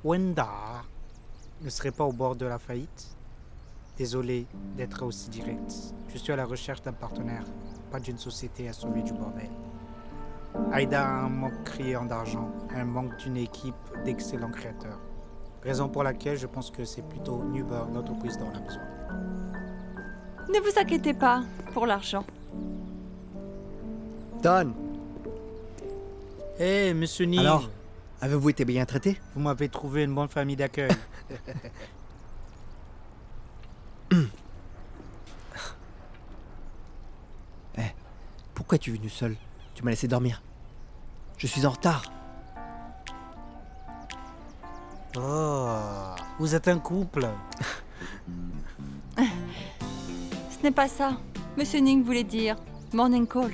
Wenda ne serait pas au bord de la faillite? Désolé d'être aussi direct. Je suis à la recherche d'un partenaire, pas d'une société à sauver du bordel. Aïda a un manque criant d'argent, un manque d'une équipe d'excellents créateurs. Raison pour laquelle je pense que c'est plutôt Nuber, l'entreprise dont on a besoin. Ne vous inquiétez pas pour l'argent. Don, Hé, monsieur Ning, alors, avez-vous été bien traité? vous m'avez trouvé une bonne famille d'accueil. Pourquoi es-tu venu seul? Tu m'as laissé dormir. Je suis en retard. Oh, vous êtes un couple. Ce n'est pas ça. Monsieur Ning voulait dire morning call.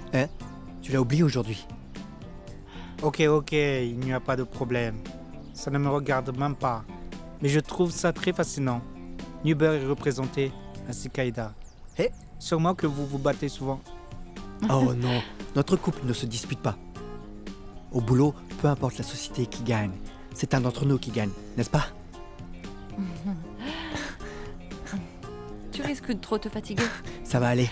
Tu l'as oublié aujourd'hui. Ok, il n'y a pas de problème. Ça ne me regarde même pas. Mais je trouve ça très fascinant. Nuber est représenté, ainsi qu'Aïda. Eh. Sûrement que vous vous battez souvent. Oh non, notre couple ne se dispute pas. Au boulot, peu importe la société qui gagne, c'est un d'entre nous qui gagne, n'est-ce pas? Tu risques de trop te fatiguer. Ça va aller.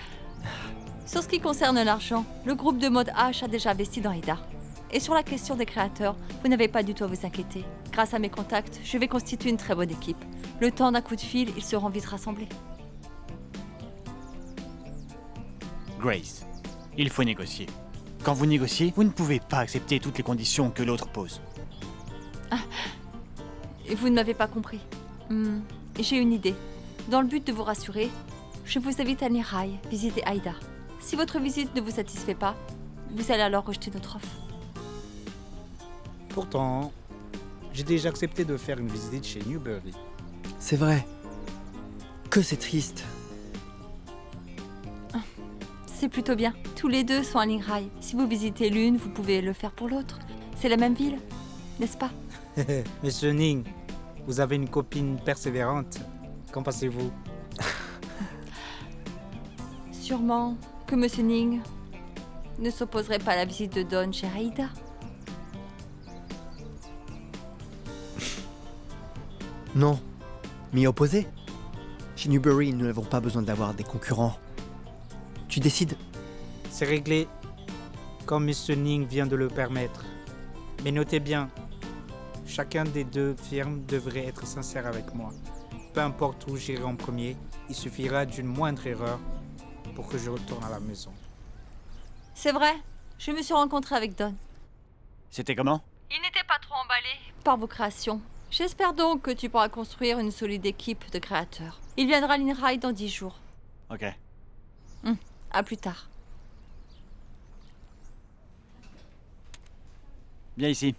Sur ce qui concerne l'argent, le groupe de mode H a déjà investi dans Aïda. Et sur la question des créateurs, vous n'avez pas du tout à vous inquiéter. Grâce à mes contacts, je vais constituer une très bonne équipe. Le temps d'un coup de fil, ils seront vite rassemblés. Grace, il faut négocier. Quand vous négociez, vous ne pouvez pas accepter toutes les conditions que l'autre pose. Et vous ne m'avez pas compris. J'ai une idée. Dans le but de vous rassurer, je vous invite à Nihai visiter Aïda. Si votre visite ne vous satisfait pas, vous allez alors rejeter notre offre. Pourtant, j'ai déjà accepté de faire une visite chez Newbury. C'est vrai. Que c'est triste. C'est plutôt bien. Tous les deux sont à Nihai. Si vous visitez l'une, vous pouvez le faire pour l'autre. C'est la même ville, n'est-ce pas? Monsieur Ning, vous avez une copine persévérante. Qu'en pensez-vous? Sûrement que Monsieur Ning ne s'opposerait pas à la visite de Don chez Aïda. Non, m'y opposer. Chez Newbury, nous n'avons pas besoin d'avoir des concurrents. Tu décides. C'est réglé, comme Monsieur Ning vient de le permettre. Mais notez bien, chacun des deux firmes devrait être sincère avec moi. Peu importe où j'irai en premier, il suffira d'une moindre erreur pour que je retourne à la maison. C'est vrai, je me suis rencontrée avec Don. C'était comment? Il n'était pas trop emballé par vos créations. J'espère donc que tu pourras construire une solide équipe de créateurs. Il viendra à Nihai dans 10 jours. Ok. À plus tard. Viens ici.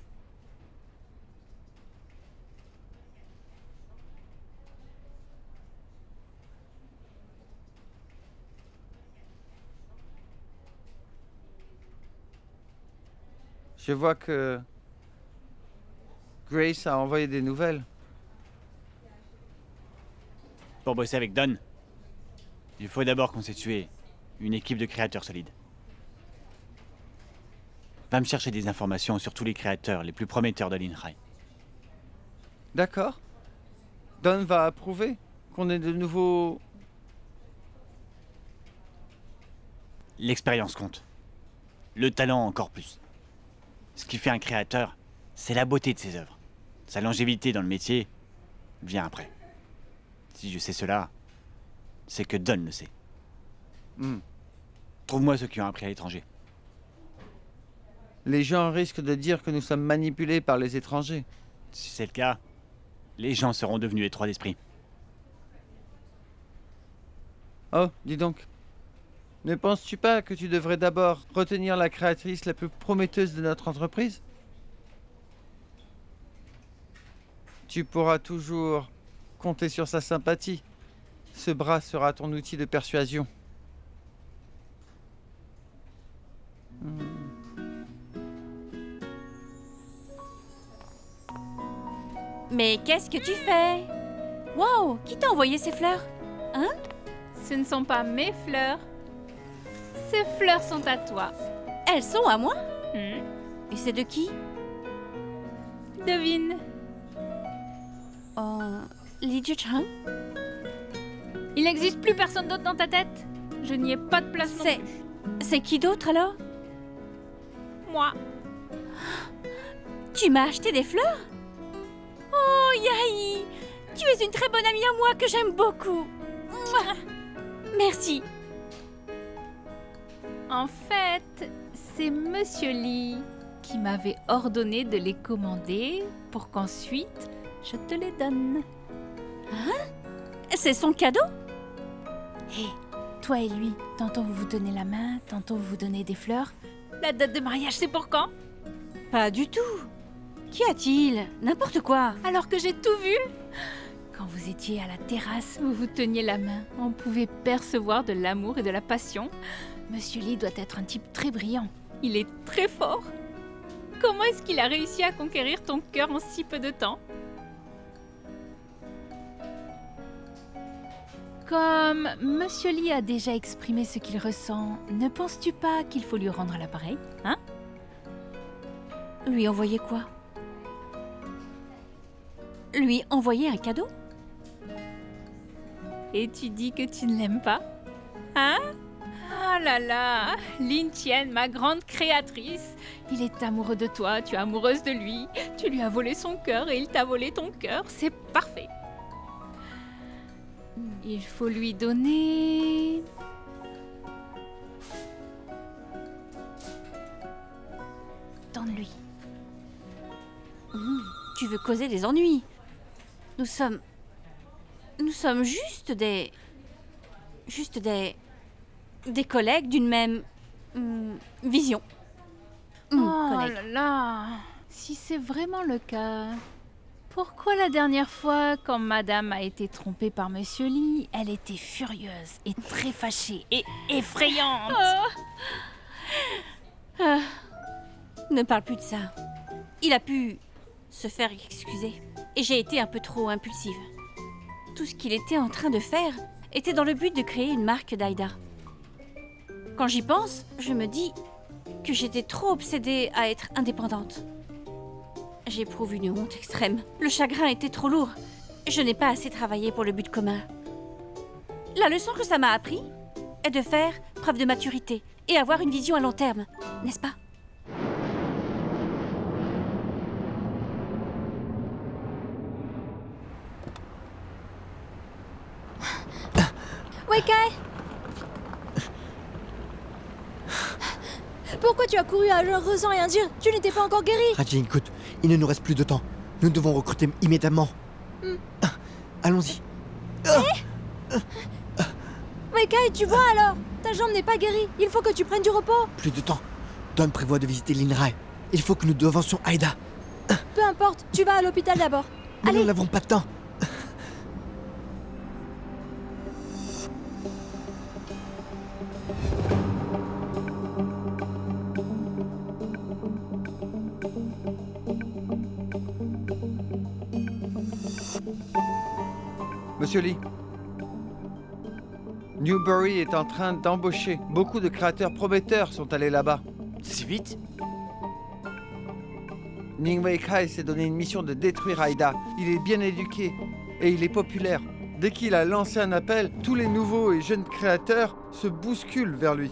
Je vois que Grace a envoyé des nouvelles. Pour bosser avec Don, il faut d'abord constituer une équipe de créateurs solides. Va me chercher des informations sur tous les créateurs les plus prometteurs de l'Inrai. D'accord. Don va approuver qu'on ait de nouveaux... L'expérience compte. Le talent encore plus. Ce qui fait un créateur, c'est la beauté de ses œuvres. Sa longévité dans le métier vient après. Si je sais cela, c'est que Don le sait. Trouve-moi ceux qui ont appris à l'étranger. Les gens risquent de dire que nous sommes manipulés par les étrangers. Si c'est le cas, les gens seront devenus étroits d'esprit. Oh, dis donc. Ne penses-tu pas que tu devrais d'abord retenir la créatrice la plus prometteuse de notre entreprise? Tu pourras toujours compter sur sa sympathie. Ce bras sera ton outil de persuasion. Mais qu'est-ce que tu fais? Wow, qui t'a envoyé ces fleurs? Hein? Ce ne sont pas mes fleurs. Ces fleurs sont à toi. Elles sont à moi? Hmm. Et c'est de qui? Devine. Li Juchang? Il n'existe plus personne d'autre dans ta tête. Je n'y ai pas de place non C'est... plus. C'est qui d'autre alors? Moi. Tu m'as acheté des fleurs? Oh, Yahi! Tu es une très bonne amie à moi que j'aime beaucoup. Mouah. Merci. En fait, c'est Monsieur Lee qui m'avait ordonné de les commander pour qu'ensuite je te les donne. C'est son cadeau? Hé, toi et lui, tantôt vous vous donnez la main, tantôt vous vous donnez des fleurs. La date de mariage, c'est pour quand? Pas du tout. Qu'y a-t-il? N'importe quoi. Alors que j'ai tout vu. Quand vous étiez à la terrasse, vous vous teniez la main. On pouvait percevoir de l'amour et de la passion. Monsieur Lee doit être un type très brillant. Il est très fort. Comment est-ce qu'il a réussi à conquérir ton cœur en si peu de temps? Comme Monsieur Lee a déjà exprimé ce qu'il ressent, ne penses-tu pas qu'il faut lui rendre l'appareil, hein? Lui envoyer quoi? Lui envoyer un cadeau? Et tu dis que tu ne l'aimes pas? Hein? Oh là là, Lin Tian, ma grande créatrice. Il est amoureux de toi, tu es amoureuse de lui. Tu lui as volé son cœur et il t'a volé ton cœur. C'est parfait. Il faut lui donner... Donne-lui. Tu veux causer des ennuis? Nous sommes juste des collègues d'une même vision. Oh Collègues. là là. Si c'est vraiment le cas, pourquoi la dernière fois, quand Madame a été trompée par Monsieur Lee, elle était furieuse et très fâchée et effrayante? Ne parle plus de ça. Il a pu se faire excuser. Et j'ai été un peu trop impulsive. Tout ce qu'il était en train de faire était dans le but de créer une marque d'Aïda. Quand j'y pense, je me dis que j'étais trop obsédée à être indépendante. J'éprouve une honte extrême. Le chagrin était trop lourd. Je n'ai pas assez travaillé pour le but commun. La leçon que ça m'a appris est de faire preuve de maturité et avoir une vision à long terme, n'est-ce pas? Weikai! Pourquoi tu as couru à l'heure sans rien dire? Tu n'étais pas encore guéri! Raji, écoute, il ne nous reste plus de temps. Nous devons recruter immédiatement. Allons-y. Weikai, tu vois alors? Ta jambe n'est pas guérie. Il faut que tu prennes du repos. Plus de temps. Don prévoit de visiter l'INRAE. Il faut que nous devancions Aïda. Peu importe, tu vas à l'hôpital d'abord. Mais Allez. nous n'avons pas de temps. Monsieur Lee, Newbury est en train d'embaucher. Beaucoup de créateurs prometteurs sont allés là-bas. Si vite? Ning Weikai s'est donné une mission de détruire Aïda. Il est bien éduqué et il est populaire. Dès qu'il a lancé un appel, tous les nouveaux et jeunes créateurs se bousculent vers lui.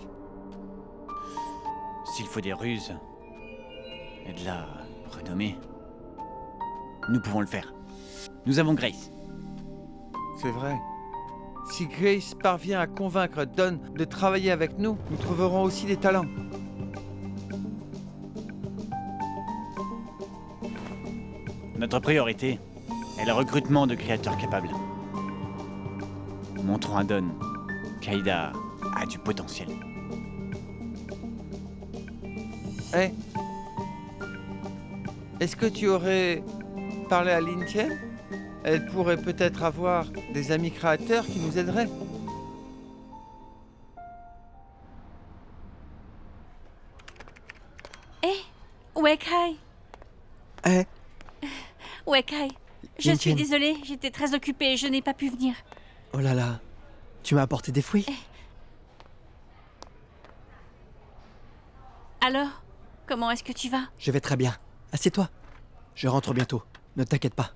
S'il faut des ruses et de la renommée, nous pouvons le faire. Nous avons Grace. C'est vrai. Si Grace parvient à convaincre Don de travailler avec nous, nous trouverons aussi des talents. Notre priorité est le recrutement de créateurs capables. Montrons à Don qu'Aïda a du potentiel. Hé, est-ce que tu aurais parlé à Lin Tian? Elle pourrait peut-être avoir des amis créateurs qui nous aideraient. Weikai! Eh, Weikai, je Lin suis Tian. désolée, j'étais très occupée, je n'ai pas pu venir. oh là là. Tu m'as apporté des fruits? Alors, comment est-ce que tu vas? Je vais très bien. Assieds-toi. Je rentre bientôt. Ne t'inquiète pas.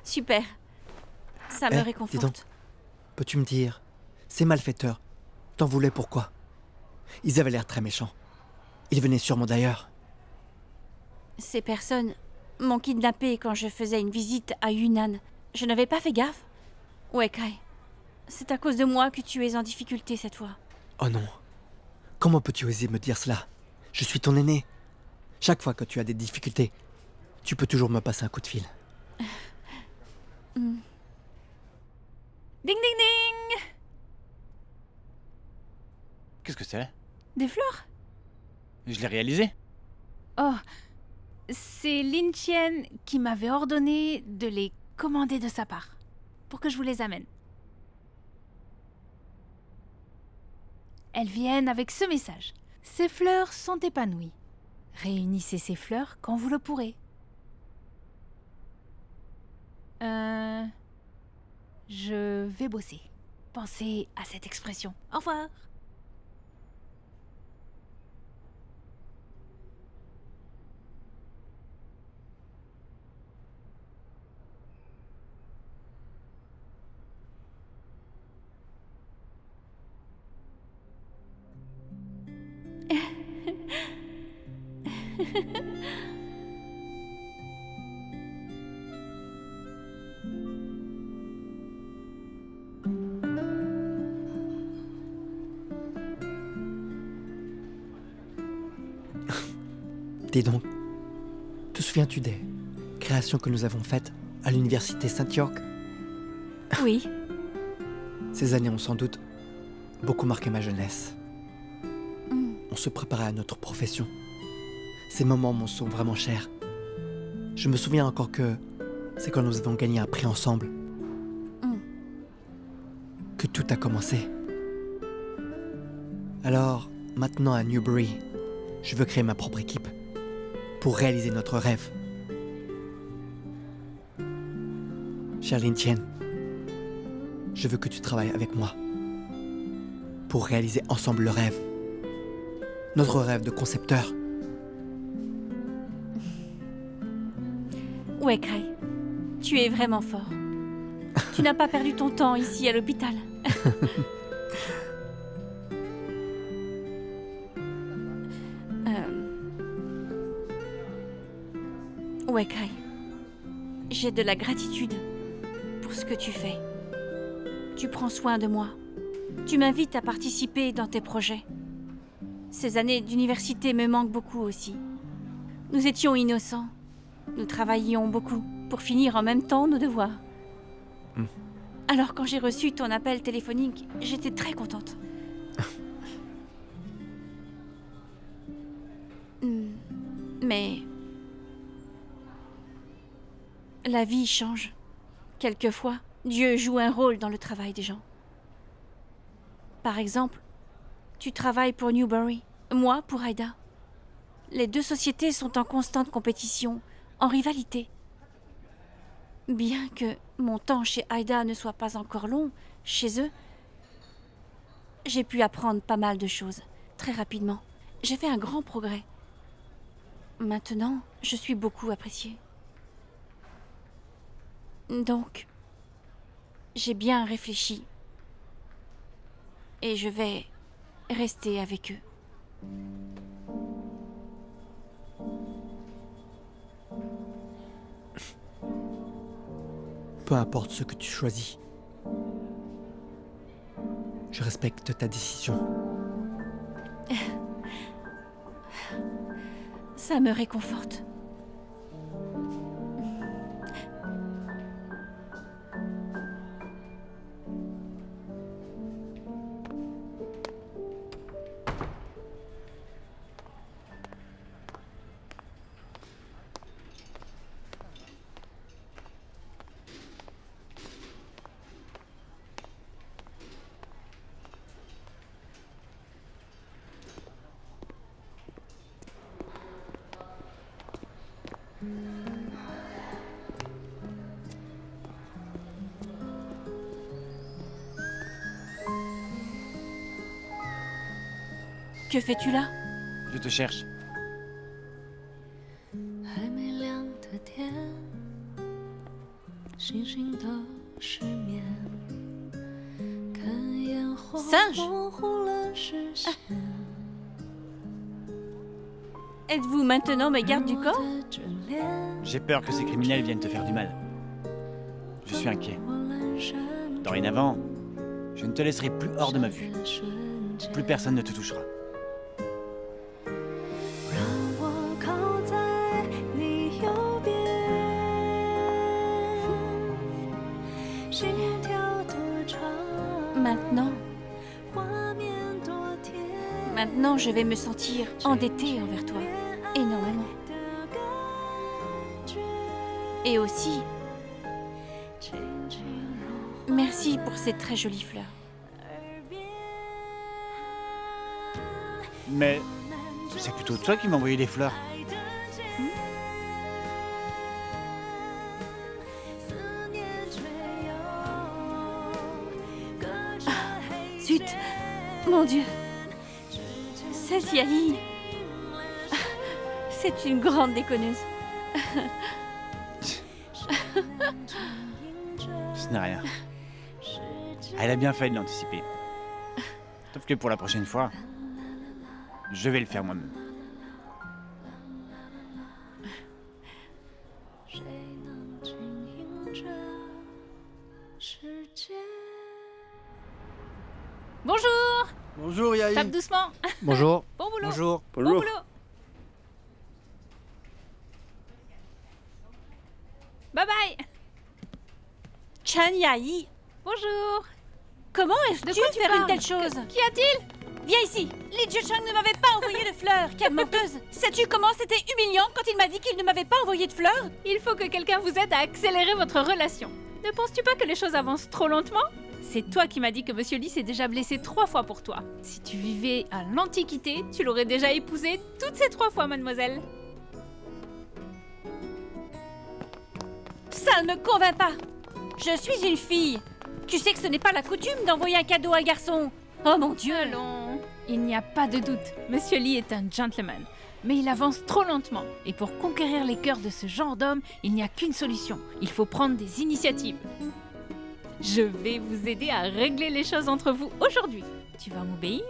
Super. Ça me Dis donc, réconforte. peux-tu me dire, ces malfaiteurs, t'en voulaient pourquoi? Ils avaient l'air très méchants. Ils venaient sûrement d'ailleurs. Ces personnes m'ont kidnappée quand je faisais une visite à Yunnan. Je n'avais pas fait gaffe. Ouais, Kai. C'est à cause de moi que tu es en difficulté cette fois. Oh non. Comment peux-tu oser me dire cela? Je suis ton aîné. Chaque fois que tu as des difficultés, tu peux toujours me passer un coup de fil. Ding ding ding! Qu'est-ce que c'est? Des fleurs? Je l'ai réalisé. Oh, c'est Lin Qian qui m'avait ordonné de les commander de sa part, pour que je vous les amène. Elles viennent avec ce message. Ces fleurs sont épanouies. Réunissez ces fleurs quand vous le pourrez. Je vais bosser. Pensez à cette expression. Au revoir. Dis donc, te souviens-tu des créations que nous avons faites à l'université Saint-York? Oui. Ces années ont sans doute beaucoup marqué ma jeunesse. On se préparait à notre profession. Ces moments m'en sont vraiment chers. Je me souviens encore que c'est quand nous avons gagné un prix ensemble que tout a commencé. Alors, maintenant à Newbury, je veux créer ma propre équipe pour réaliser notre rêve. Chère Lin Qian, je veux que tu travailles avec moi pour réaliser ensemble le rêve. Notre rêve de concepteur. Ouais, Kai. Tu es vraiment fort. Tu n'as pas perdu ton temps ici à l'hôpital. Ouais, Kai. J'ai de la gratitude pour ce que tu fais. Tu prends soin de moi. Tu m'invites à participer dans tes projets. Ces années d'université me manquent beaucoup aussi. Nous étions innocents. Nous travaillions beaucoup pour finir en même temps nos devoirs. Alors quand j'ai reçu ton appel téléphonique, j'étais très contente. Mais la vie change. Quelquefois, Dieu joue un rôle dans le travail des gens. Par exemple, tu travailles pour Newbury, moi pour Aida. Les deux sociétés sont en constante compétition, en rivalité. Bien que mon temps chez Aida ne soit pas encore long, chez eux, j'ai pu apprendre pas mal de choses, très rapidement. J'ai fait un grand progrès. Maintenant, je suis beaucoup appréciée. Donc, j'ai bien réfléchi. Et je vais rester avec eux. Peu importe ce que tu choisis, je respecte ta décision. Ça me réconforte. Que fais-tu là? Je te cherche. 还没亮的天， Singe. Êtes-vous maintenant mes gardes du corps? J'ai peur que ces criminels viennent te faire du mal. Je suis inquiet. Dorénavant, je ne te laisserai plus hors de ma vue. Plus personne ne te touchera. Maintenant, je vais me sentir endettée envers toi. Énormément. Et aussi, merci pour ces très jolies fleurs. Mais c'est plutôt toi qui m'as envoyé des fleurs. Zut, mon Dieu. Cette vieille, c'est une grande déconneuse. Ce n'est rien. Elle a bien fait de l'anticiper. Sauf que pour la prochaine fois, je vais le faire moi-même. Bonjour. Bonjour Yahi. Tape doucement. Bonjour. Bon boulot. Bonjour. Bon boulot. Bye bye. Chan Yahi, Bonjour. comment est-ce De que quoi tu tu faire une parles? telle chose? Qu'y a-t-il? Viens ici. Li Jiesheng ne m'avait pas envoyé de fleurs. Quelle menteuse. Sais-tu comment c'était humiliant quand il m'a dit qu'il ne m'avait pas envoyé de fleurs? Il faut que quelqu'un vous aide à accélérer votre relation. Ne penses-tu pas que les choses avancent trop lentement? C'est toi qui m'as dit que Monsieur Lee s'est déjà blessé 3 fois pour toi. Si tu vivais à l'Antiquité, tu l'aurais déjà épousé toutes ces 3 fois, mademoiselle. Ça ne me convainc pas. Je suis une fille. Tu sais que ce n'est pas la coutume d'envoyer un cadeau à un garçon. Oh mon Dieu. Allons. Il n'y a pas de doute, Monsieur Lee est un gentleman. Mais il avance trop lentement. Et pour conquérir les cœurs de ce genre d'homme, il n'y a qu'une solution. Il faut prendre des initiatives. Je vais vous aider à régler les choses entre vous aujourd'hui. Tu vas m'obéir?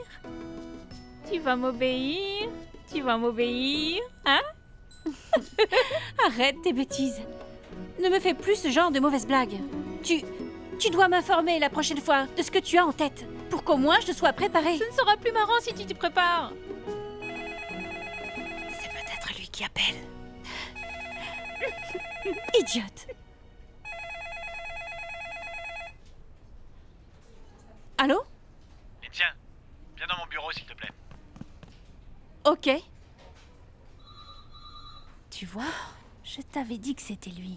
Tu vas m'obéir? Tu vas m'obéir? Hein? Arrête tes bêtises. Ne me fais plus ce genre de mauvaises blagues. Tu dois m'informer la prochaine fois de ce que tu as en tête, pour qu'au moins je sois préparée. Ce ne sera plus marrant si tu t'y prépares. C'est peut-être lui qui appelle. Idiote. Allô? Et tiens, viens dans mon bureau s'il te plaît. Ok. Tu vois, je t'avais dit que c'était lui.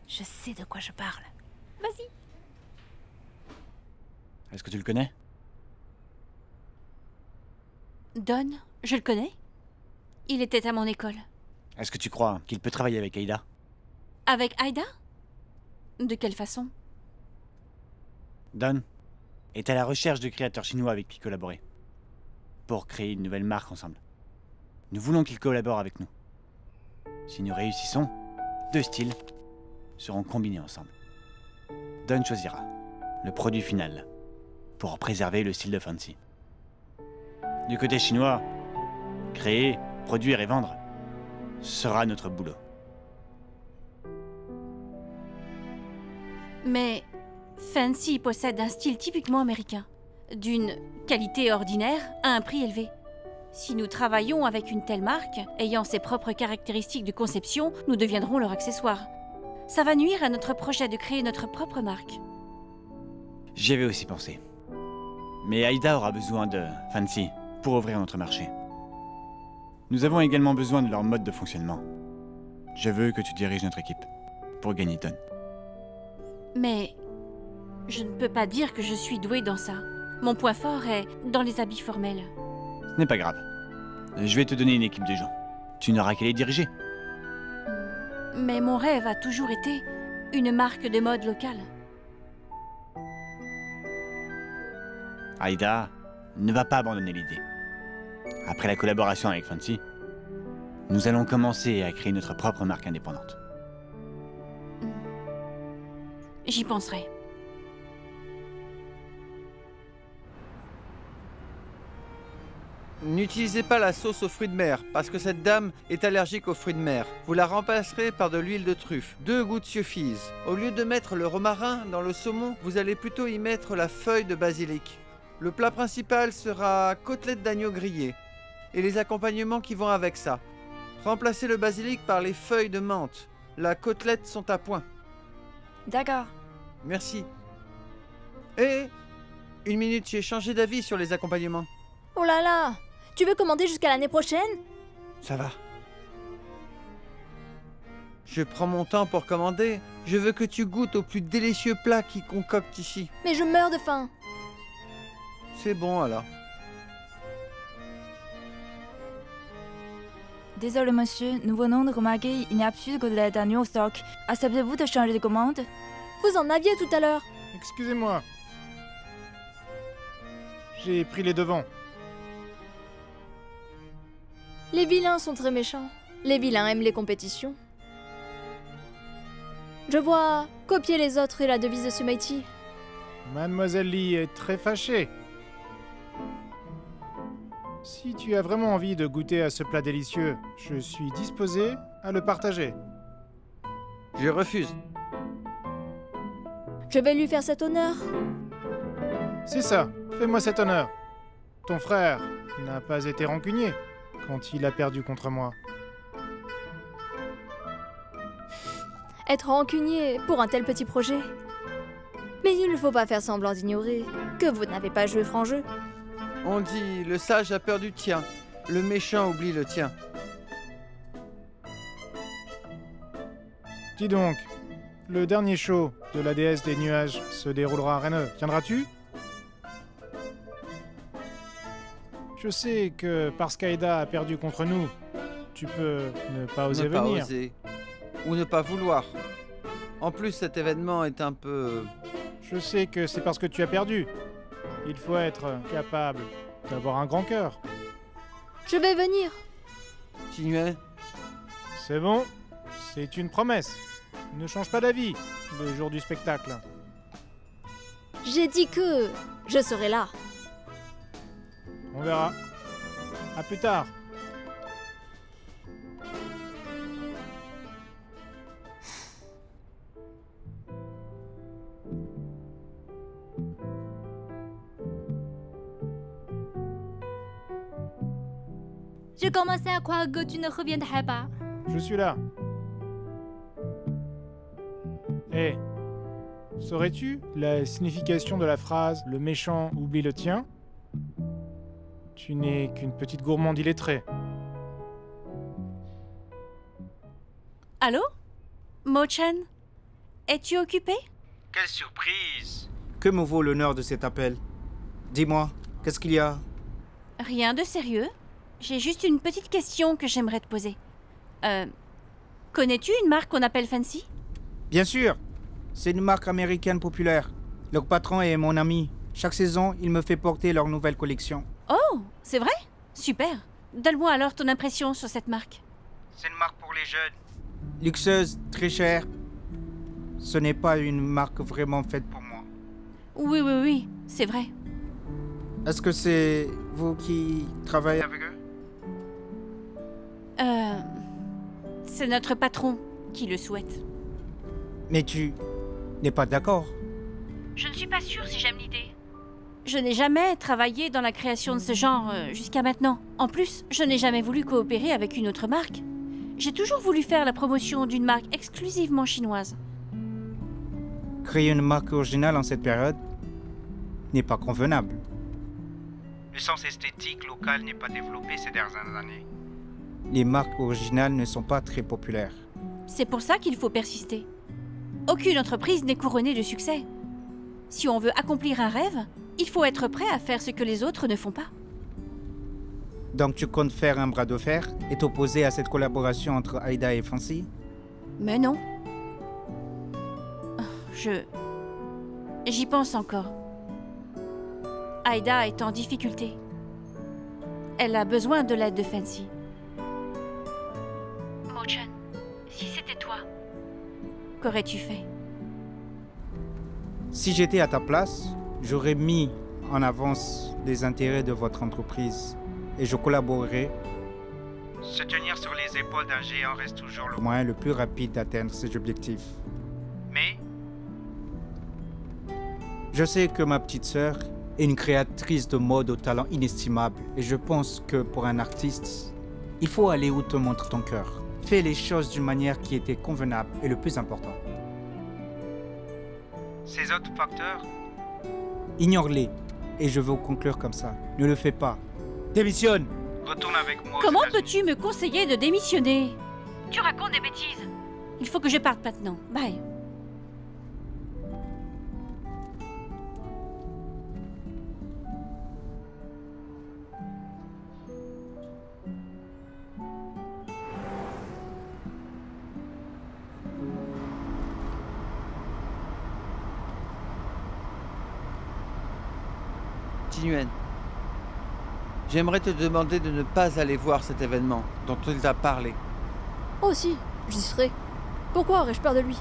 Je sais de quoi je parle. Vas-y. Est-ce que tu le connais? Don, je le connais. Il était à mon école. Est-ce que tu crois qu'il peut travailler avec Aïda? Avec Aïda? De quelle façon? Don est à la recherche de créateurs chinois avec qui collaborer. Pour créer une nouvelle marque ensemble. Nous voulons qu'il collabore avec nous. Si nous réussissons, 2 styles seront combinés ensemble. Don choisira le produit final pour préserver le style de Fancy. Du côté chinois, créer, produire et vendre sera notre boulot. Mais Fancy possède un style typiquement américain, d'une qualité ordinaire à un prix élevé. Si nous travaillons avec une telle marque, ayant ses propres caractéristiques de conception, nous deviendrons leur accessoire. Ça va nuire à notre projet de créer notre propre marque. J'y avais aussi pensé. Mais Aïda aura besoin de Fancy pour ouvrir notre marché. Nous avons également besoin de leur mode de fonctionnement. Je veux que tu diriges notre équipe pour gagner Don. Mais je ne peux pas dire que je suis douée dans ça. Mon point fort est dans les habits formels. Ce n'est pas grave. Je vais te donner une équipe de gens. Tu n'auras qu'à les diriger. Mais mon rêve a toujours été une marque de mode locale. Aïda ne va pas abandonner l'idée. Après la collaboration avec Fancy, nous allons commencer à créer notre propre marque indépendante. J'y penserai. N'utilisez pas la sauce aux fruits de mer, parce que cette dame est allergique aux fruits de mer. Vous la remplacerez par de l'huile de truffe. 2 gouttes suffisent. Au lieu de mettre le romarin dans le saumon, vous allez plutôt y mettre la feuille de basilic. Le plat principal sera côtelettes d'agneau grillées, et les accompagnements qui vont avec ça. Remplacez le basilic par les feuilles de menthe. La côtelette sont à point. D'accord. Merci. Et 1 minute, j'ai changé d'avis sur les accompagnements. Oh là là! Tu veux commander jusqu'à l'année prochaine? Ça va. Je prends mon temps pour commander. Je veux que tu goûtes au plus délicieux plat qui concocte ici. Mais je meurs de faim. C'est bon alors. Désolé monsieur, nous venons de remarquer qu'il n'y a plus de côtelettes d'agneau au stock. Acceptez-vous de changer de commande? Vous en aviez tout à l'heure. Excusez-moi. J'ai pris les devants. Les vilains sont très méchants. Les vilains aiment les compétitions. Je vois copier les autres est la devise de ce métier. Mademoiselle Lee est très fâchée. Si tu as vraiment envie de goûter à ce plat délicieux, je suis disposé à le partager. Je refuse. Je vais lui faire cet honneur. C'est ça, fais-moi cet honneur. Ton frère n'a pas été rancunier quand il a perdu contre moi. Être rancunier pour un tel petit projet. Mais il ne faut pas faire semblant d'ignorer que vous n'avez pas joué franc jeu. On dit le sage a peur du tien, le méchant oublie le tien. Dis donc, le dernier show de la déesse des nuages se déroulera à Rennes. Viendras-tu? Je sais que parce qu'Aïda a perdu contre nous, tu peux ne pas oser venir. Ne pas oser. Ou ne pas vouloir. En plus, cet événement est un peu... Je sais que c'est parce que tu as perdu. Il faut être capable d'avoir un grand cœur. Je vais venir. Continuez. C'est bon, c'est une promesse. Ne change pas d'avis le jour du spectacle. J'ai dit que je serai là. On verra. À plus tard. Je commençais à croire que tu ne reviendrais pas. Je suis là. Hé, saurais-tu la signification de la phrase « Le méchant oublie le tien » ? Tu n'es qu'une petite gourmande illettrée. Allô? Mo-chan? Es-tu occupé? Quelle surprise! Que me vaut l'honneur de cet appel? Dis-moi, qu'est-ce qu'il y a? Rien de sérieux. J'ai juste une petite question que j'aimerais te poser. Connais-tu une marque qu'on appelle Fancy? Bien sûr! C'est une marque américaine populaire. Leur patron est mon ami. Chaque saison, il me fait porter leur nouvelle collection. Oh, c'est vrai? Super. Donne-moi alors ton impression sur cette marque. C'est une marque pour les jeunes. Luxueuse, très chère. Ce n'est pas une marque vraiment faite pour moi. Oui, c'est vrai. Est-ce que c'est vous qui travaillez avec eux? C'est notre patron qui le souhaite. Mais tu n'es pas d'accord? Je ne suis pas sûre si j'aime l'idée. Je n'ai jamais travaillé dans la création de ce genre jusqu'à maintenant. En plus, je n'ai jamais voulu coopérer avec une autre marque. J'ai toujours voulu faire la promotion d'une marque exclusivement chinoise. Créer une marque originale en cette période n'est pas convenable. Le sens esthétique local n'est pas développé ces dernières années. Les marques originales ne sont pas très populaires. C'est pour ça qu'il faut persister. Aucune entreprise n'est couronnée de succès. Si on veut accomplir un rêve, il faut être prêt à faire ce que les autres ne font pas. Donc tu comptes faire un bras de fer et t'opposer à cette collaboration entre Aïda et Fancy? Mais non. J'y pense encore. Aïda est en difficulté. Elle a besoin de l'aide de Fancy. Mo-chan, si c'était toi, qu'aurais-tu fait? Si j'étais à ta place, j'aurais mis en avance les intérêts de votre entreprise et je collaborerais. Se tenir sur les épaules d'un géant reste toujours le moyen le plus rapide d'atteindre ses objectifs. Mais je sais que ma petite sœur est une créatrice de mode au talent inestimable et je pense que pour un artiste, il faut aller où te montre ton cœur. Fais les choses d'une manière qui était convenable et le plus important. Ces autres facteurs, ignore-les. Et je veux conclure comme ça. Ne le fais pas. Démissionne. Retourne avec moi. Comment peux-tu me conseiller de démissionner? Tu racontes des bêtises. Il faut que je parte maintenant. Bye. Tingyuan, j'aimerais te demander de ne pas aller voir cet événement dont il t'a parlé. Oh si, j'y serai. Pourquoi aurais-je peur de lui?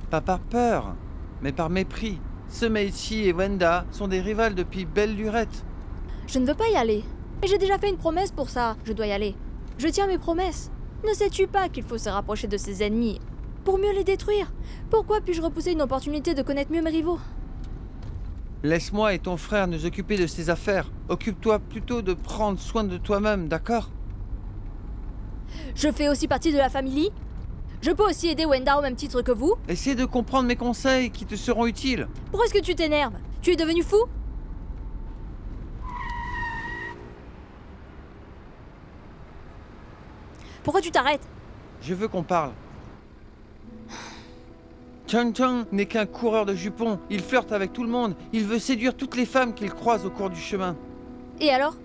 Pas par peur, mais par mépris. Ce Meiichi et Wenda sont des rivales depuis belle lurette. Je ne veux pas y aller. Et j'ai déjà fait une promesse pour ça. Je dois y aller. Je tiens mes promesses. Ne sais-tu pas qu'il faut se rapprocher de ses ennemis pour mieux les détruire? Pourquoi puis-je repousser une opportunité de connaître mieux mes rivaux? Laisse-moi et ton frère nous occuper de ses affaires. Occupe-toi plutôt de prendre soin de toi-même, d'accord? Je fais aussi partie de la famille. Je peux aussi aider Wenda au même titre que vous. Essaie de comprendre mes conseils qui te seront utiles. Pourquoi est-ce que tu t'énerves? Tu es devenu fou? Pourquoi tu t'arrêtes? Je veux qu'on parle. Chang Chang n'est qu'un coureur de jupons. Il flirte avec tout le monde. Il veut séduire toutes les femmes qu'il croise au cours du chemin. Et alors?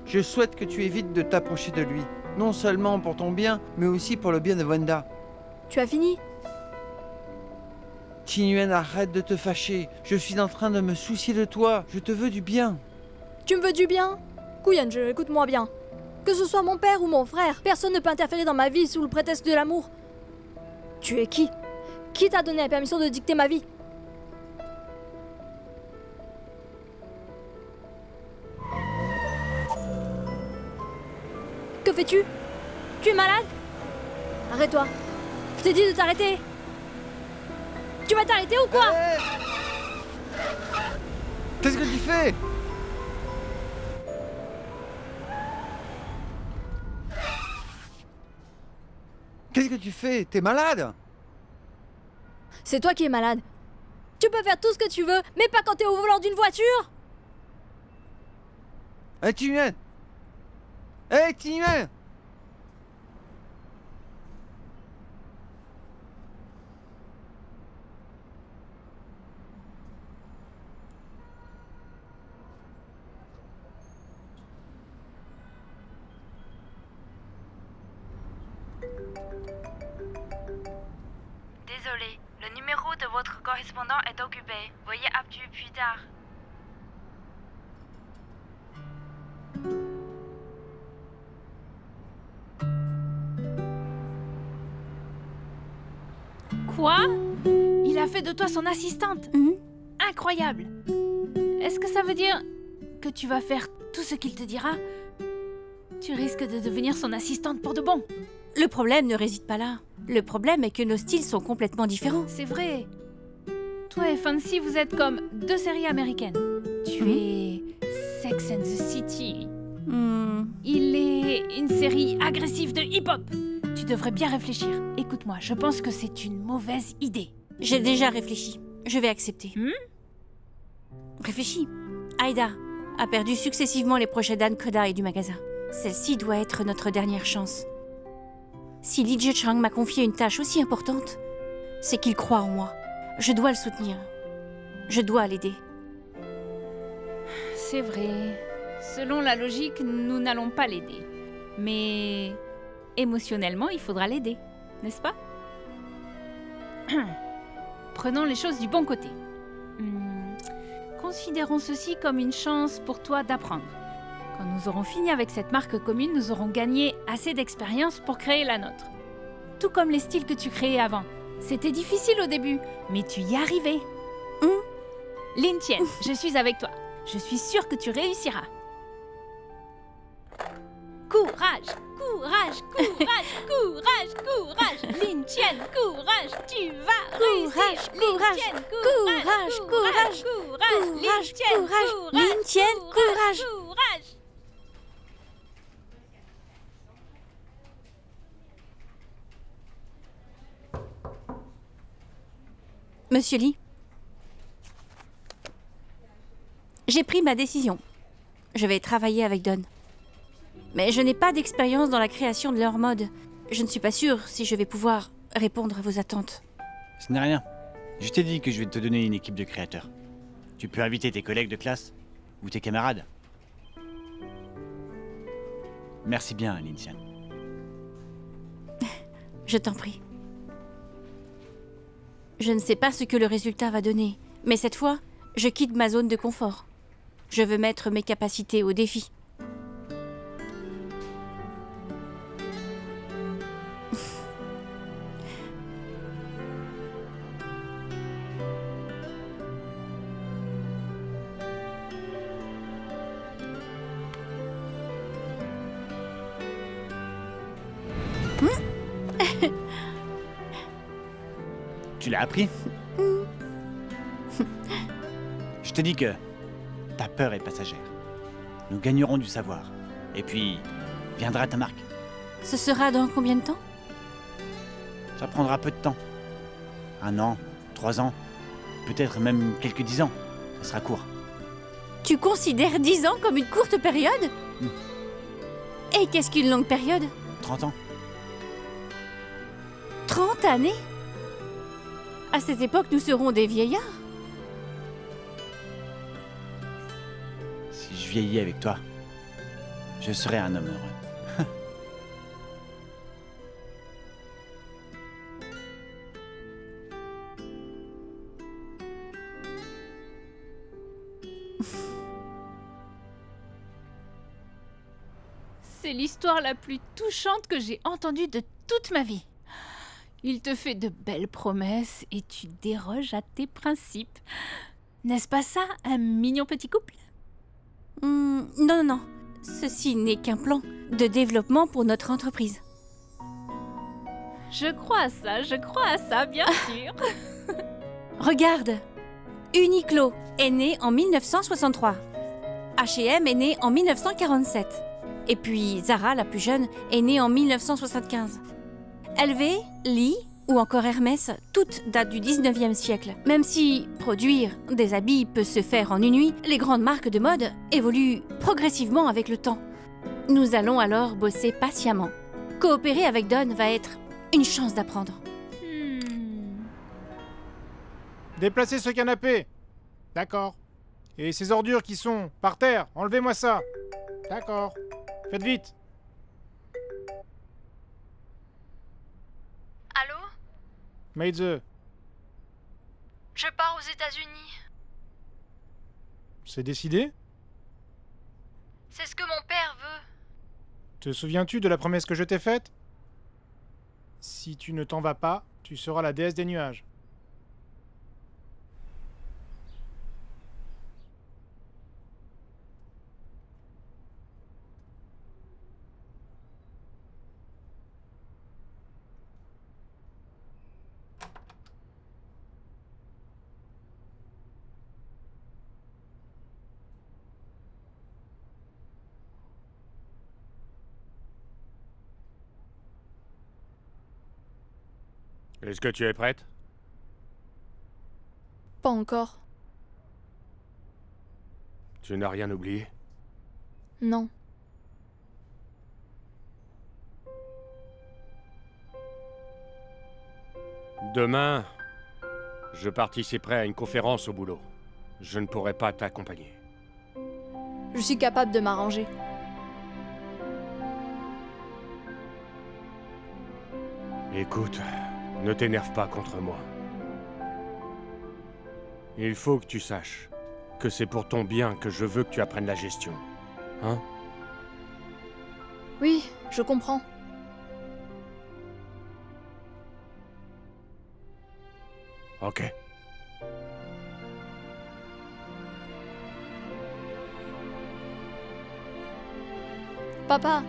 Je souhaite que tu évites de t'approcher de lui. Non seulement pour ton bien, mais aussi pour le bien de Wenda. Tu as fini? Tingyuan, arrête de te fâcher. Je suis en train de me soucier de toi. Je te veux du bien. Tu me veux du bien? Kuyanji, écoute-moi bien. Que ce soit mon père ou mon frère, personne ne peut interférer dans ma vie sous le prétexte de l'amour. Tu es qui? Qui t'a donné la permission de dicter ma vie? Que fais-tu? Tu es malade? Arrête-toi. Je t'ai dit de t'arrêter. Tu vas t'arrêter ou quoi? Hey! Qu'est-ce que tu fais? Qu'est-ce que tu fais? T'es malade? C'est toi qui es malade. Tu peux faire tout ce que tu veux, mais pas quand t'es au volant d'une voiture. Hey, Tingyuan! Hey, Tingyuan! Désolé, le numéro de votre correspondant est occupé. Veuillez appuyer plus tard. Quoi? Il a fait de toi son assistante? Incroyable! Est-ce que ça veut dire que tu vas faire tout ce qu'il te dira? Tu risques de devenir son assistante pour de bon. Le problème ne réside pas là. Le problème est que nos styles sont complètement différents. C'est vrai. Toi et Fancy, vous êtes comme deux séries américaines. Tu es Sex and the City. Il est une série agressive de hip-hop. Tu devrais bien réfléchir. Écoute-moi, je pense que c'est une mauvaise idée. J'ai déjà réfléchi. Je vais accepter. Réfléchis. Aida a perdu successivement les proches d'Anne Koda et du magasin. Celle-ci doit être notre dernière chance. Si Lee Ji-chang m'a confié une tâche aussi importante, c'est qu'il croit en moi. Je dois le soutenir. Je dois l'aider. C'est vrai. Selon la logique, nous n'allons pas l'aider. Mais émotionnellement, il faudra l'aider, n'est-ce pas? Prenons les choses du bon côté. Considérons ceci comme une chance pour toi d'apprendre. Quand nous aurons fini avec cette marque commune, nous aurons gagné assez d'expérience pour créer la nôtre. Tout comme les styles que tu créais avant. C'était difficile au début, mais tu y es arrivé. Lin Tian, je suis avec toi. Je suis sûre que tu réussiras. Courage, courage, courage, courage, courage. Lin Tian, courage, tu vas réussir. Courage, Lin Tian, courage, courage, courage, courage, Lin Tian, courage. courage. Monsieur Lee, j'ai pris ma décision. Je vais travailler avec Don. Mais je n'ai pas d'expérience dans la création de leur mode. Je ne suis pas sûre si je vais pouvoir répondre à vos attentes. Ce n'est rien. Je t'ai dit que je vais te donner une équipe de créateurs. Tu peux inviter tes collègues de classe ou tes camarades. Merci bien, Lin Tian. Je t'en prie. Je ne sais pas ce que le résultat va donner, mais cette fois, je quitte ma zone de confort. Je veux mettre mes capacités au défi. Tu l'as appris? Je te dis que ta peur est passagère. Nous gagnerons du savoir. Et puis, viendra ta marque. Ce sera dans combien de temps? Ça prendra peu de temps. 1 an, 3 ans, peut-être même quelques 10 ans. Ça sera court. Tu considères 10 ans comme une courte période? Et qu'est-ce qu'une longue période? 30 ans. 30 années? À cette époque, nous serons des vieillards. Si je vieillis avec toi, je serai un homme heureux. C'est l'histoire la plus touchante que j'ai entendue de toute ma vie. Il te fait de belles promesses et tu déroges à tes principes. N'est-ce pas ça, un mignon petit couple? Non. Ceci n'est qu'un plan de développement pour notre entreprise. Je crois à ça, bien sûr. Regarde, Uniqlo est né en 1963. H&M est né en 1947. Et puis Zara, la plus jeune, est née en 1975. LV, Lee ou encore Hermès, toutes datent du 19e siècle. Même si produire des habits peut se faire en une nuit, les grandes marques de mode évoluent progressivement avec le temps. Nous allons alors bosser patiemment. Coopérer avec Don va être une chance d'apprendre. Déplacez ce canapé. D'accord. Et ces ordures qui sont par terre, enlevez-moi ça. D'accord. Faites vite. Allô? Meidze, Je pars aux États-Unis. c'est décidé? C'est ce que mon père veut. Te souviens-tu de la promesse que je t'ai faite? Si tu ne t'en vas pas, tu seras la déesse des nuages. Est-ce que tu es prête? Pas encore. Tu n'as rien oublié? Non. Demain, je participerai à une conférence au boulot. Je ne pourrai pas t'accompagner. Je suis capable de m'arranger. Écoute, ne t'énerve pas contre moi. Il faut que tu saches que c'est pour ton bien que je veux que tu apprennes la gestion. Hein? Oui, je comprends. Ok. Papa,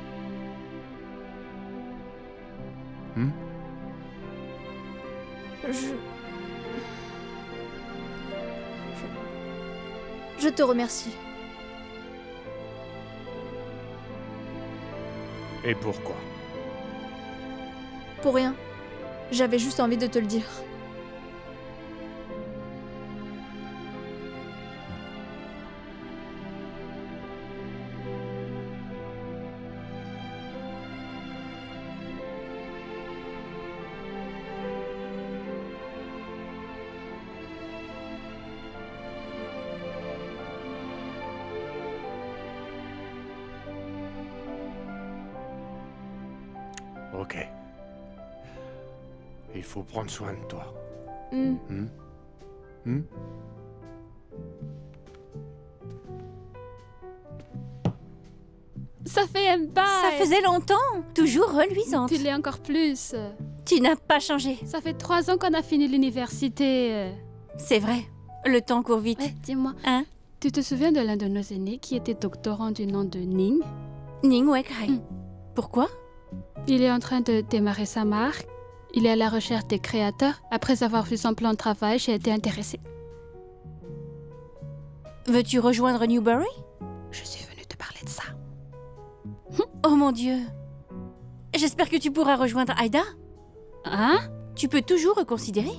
je te remercie. Et pourquoi? Pour rien. J'avais juste envie de te le dire. Ok. Il faut prendre soin de toi. Ça fait un bail. Ça faisait longtemps. Toujours reluisante. Tu l'es encore plus. Tu n'as pas changé. Ça fait 3 ans qu'on a fini l'université. C'est vrai. Le temps court vite. Ouais, dis-moi. Hein? Tu te souviens de l'un de nos aînés qui était doctorant du nom de Ning? Ning Wekai. Pourquoi? Il est en train de démarrer sa marque. Il est à la recherche des créateurs. Après avoir vu son plan de travail, j'ai été intéressée. Veux-tu rejoindre Newbury? Je suis venue te parler de ça. Oh mon Dieu. J'espère que tu pourras rejoindre Aida. Hein? Tu peux toujours reconsidérer.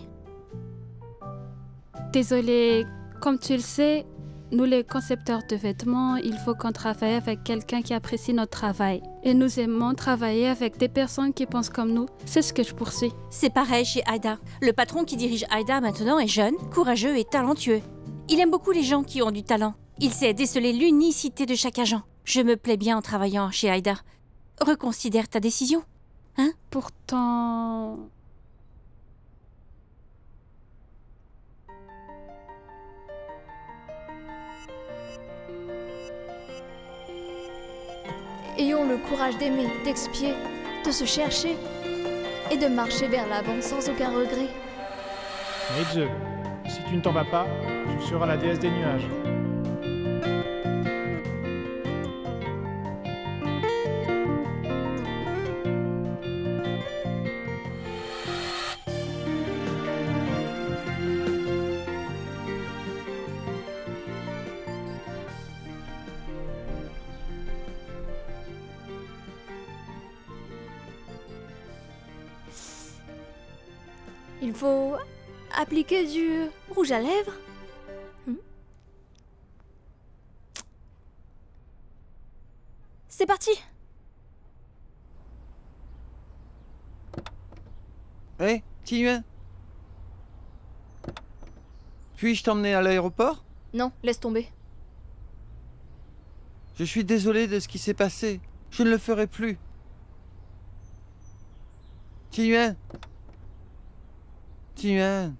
Désolée, comme tu le sais, nous les concepteurs de vêtements, il faut qu'on travaille avec quelqu'un qui apprécie notre travail. Et nous aimons travailler avec des personnes qui pensent comme nous. C'est ce que je poursuis. C'est pareil chez Aida. Le patron qui dirige Aida maintenant est jeune, courageux et talentueux. Il aime beaucoup les gens qui ont du talent. Il sait déceler l'unicité de chaque agent. Je me plais bien en travaillant chez Aida. Reconsidère ta décision. Hein? Pourtant... Ayons le courage d'aimer, d'expier, de se chercher et de marcher vers l'avant sans aucun regret. Meidze, si tu ne t'en vas pas, tu seras la déesse des nuages. Il faut appliquer du rouge à lèvres. C'est parti. Hé, Tinyuan, puis-je t'emmener à l'aéroport? Non, laisse tomber. Je suis désolé de ce qui s'est passé. Je ne le ferai plus. Tinyuan. Tinyuan.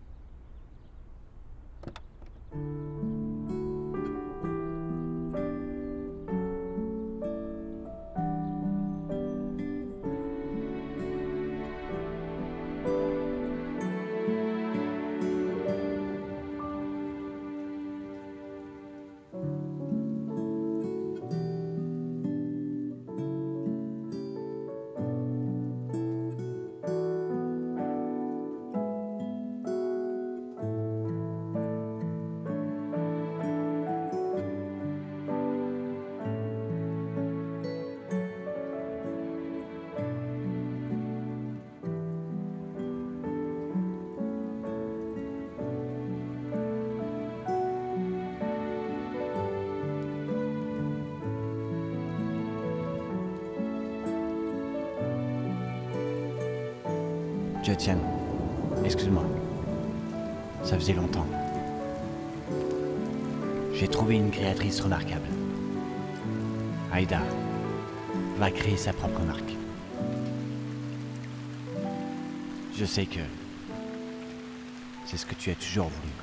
Tiens, excuse-moi. Ça faisait longtemps. J'ai trouvé une créatrice remarquable. Aida va créer sa propre marque. Je sais que c'est ce que tu as toujours voulu.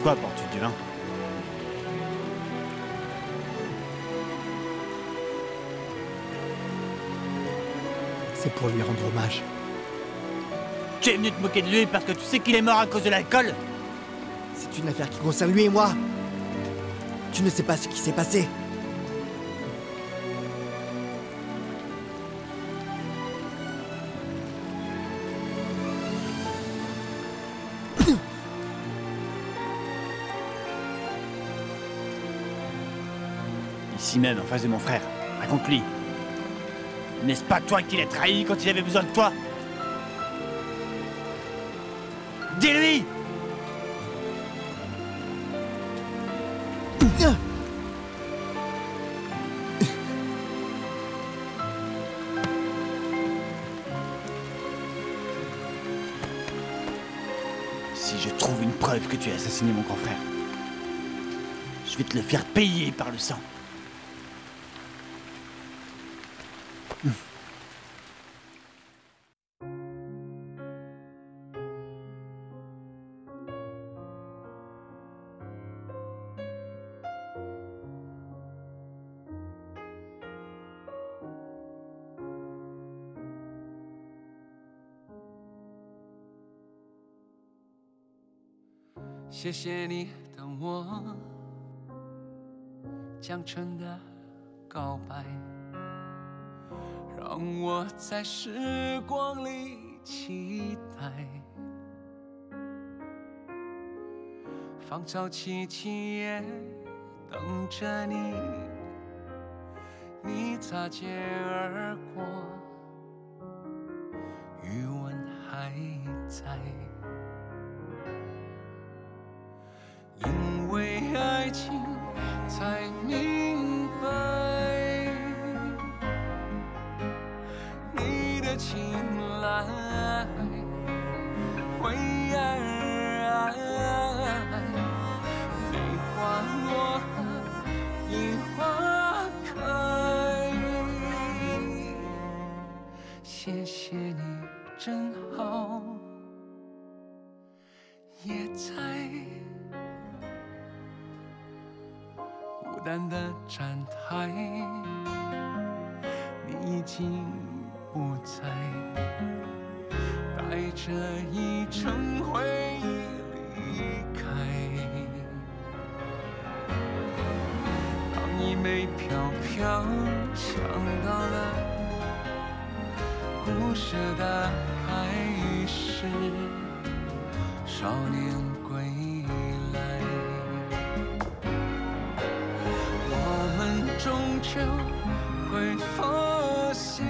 Pourquoi apportes-tu du vin? C'est pour lui rendre hommage. Tu es venu te moquer de lui parce que tu sais qu'il est mort à cause de l'alcool? C'est une affaire qui concerne lui et moi. Tu ne sais pas ce qui s'est passé. Ici même, en face de mon frère. Raconte-lui. N'est-ce pas toi qui l'as trahi quand il avait besoin de toi? Dis-lui! Si je trouve une preuve que tu as assassiné mon grand frère, je vais te le faire payer par le sang.谢谢你等我讲成的告白，让我在时光里期待，芳草萋萋也等着你，你擦肩而过，余温还在。因为爱情才明白，你的青睐为爱而爱，梅花落樱花开，谢谢你真好，也在孤单的站台，你已经不在，带着一程回忆离开。当一枚飘飘抢到了故事的开始，少年归来。终究会发现，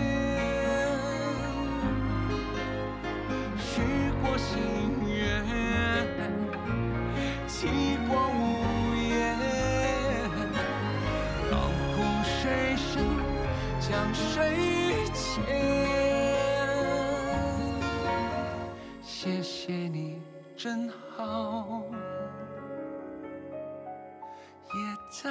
许过心愿，期过无言。当湖水深，将谁牵？谢谢你真好，也在。